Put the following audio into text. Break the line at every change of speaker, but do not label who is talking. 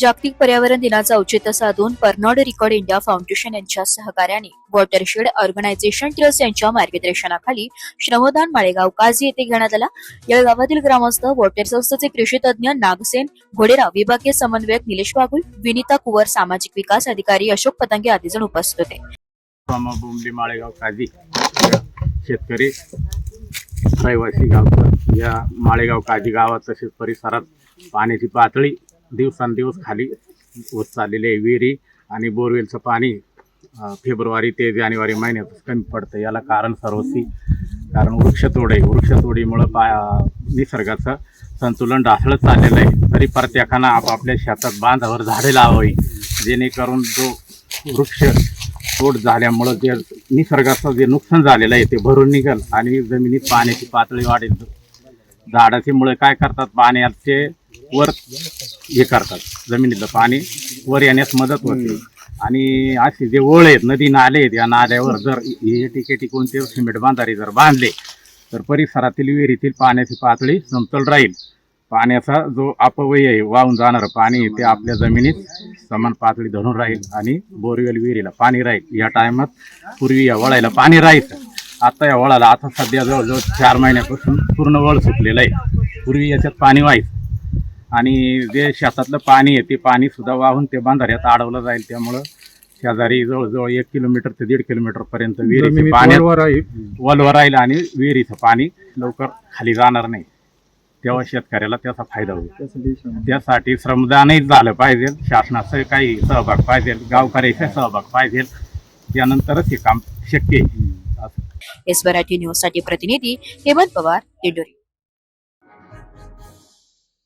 जागतिक पर्यावरण दिनाचं औचित्य साधून बर्नार्ड रिकॉर्ड इंडिया फाउंडेशन यांच्या सहकार्याने वॉटरशेड ऑर्गनायझेशन ट्रस्ट यांच्या मार्गदर्शनाखाली श्रमदान माळेगाव काझी येथे घेण्यात आला। या गावातील ग्रामस्थ, वॉटर संस्थेचे कृषी तज्ञ नागसेन घोडेराव, विभागीय समन्वयक निलेश बागुल, विनीता कुवर, सामाजिक विकास अधिकारी अशोक पतंगे आदी जण उपस्थित होते।
माळेगाव काझी शेतकरी रहिवासी गावचं या माळेगाव काझी गावात तसेच परिसरात पाण्याची पातळी दिवसांदिवस खाली होत चाललेली आहे। विहिरी आणि बोरवेलचं पाणी फेब्रुवारी ते जानेवारी महिन्यातच कमी पडतं। याला कारण सर्वस्वी कारण वृक्षतोड आहे। वृक्षतोडीमुळं निसर्गाचं संतुलन ढासळत चाललेलं आहे। तरी प्रत्येकानं आपापल्या शेतात बांधावर झाडे लावावी, जेणेकरून जो वृक्ष तोड झाल्यामुळं जे निसर्गाचं जे नुकसान झालेलं आहे ते भरून निघेल आणि जमिनीत पाण्याची पातळी वाढेल। झाडाची मुळे काय करतात, पाण्याचे वर हे करतात, जमिनीतलं पाणी वर येण्यास मदत होते। आणि असे जे ओळ आहेत, नदी नाले आहेत, या नाल्यावर जर हे टिके कोणते सिमेंट बांधारे जर बांधले तर परिसरातील विहिरीतील पाण्याची पातळी समतोल राहील। पाण्याचा जो अपव्यय आहे, वाहून जाणारं पाणी ते आपल्या जमिनीत समान पातळी धरून राहील आणि बोरवेल विहिरीला पाणी राहील। या टायमात पूर्वी या वळायला पाणी राहायचं, आता या वळाला आता सध्या जवळजवळ 4 महिन्यापासून पूर्ण वळ सुकलेलं आहे। पूर्वी याच्यात पाणी व्हायचं आणि जे शेतातलं पाणी आहे ते पाणी सुद्धा वाहून ते बांधाऱ्यात अडवलं जाईल। त्यामुळं शेजारी जवळजवळ 1 किलोमीटर ते 1.5 किलोमीटरपर्यंत विहिरीचं पाणी वलवर राहील आणि विहिरीचं पाणी लवकर खाली जाणार नाही। तेव्हा शेतकऱ्याला त्याचा फायदा होईल। त्यासाठी श्रमदानही झालं पाहिजे, शासनाचं काही सहभाग पाहिजे, गावकऱ्याचा सहभाग पाहिजे, त्यानंतरच हे काम शक्य आहे।
एस मराठी न्यूज साठी प्रतिनिधी हेमंत पवार, दिंडोरी।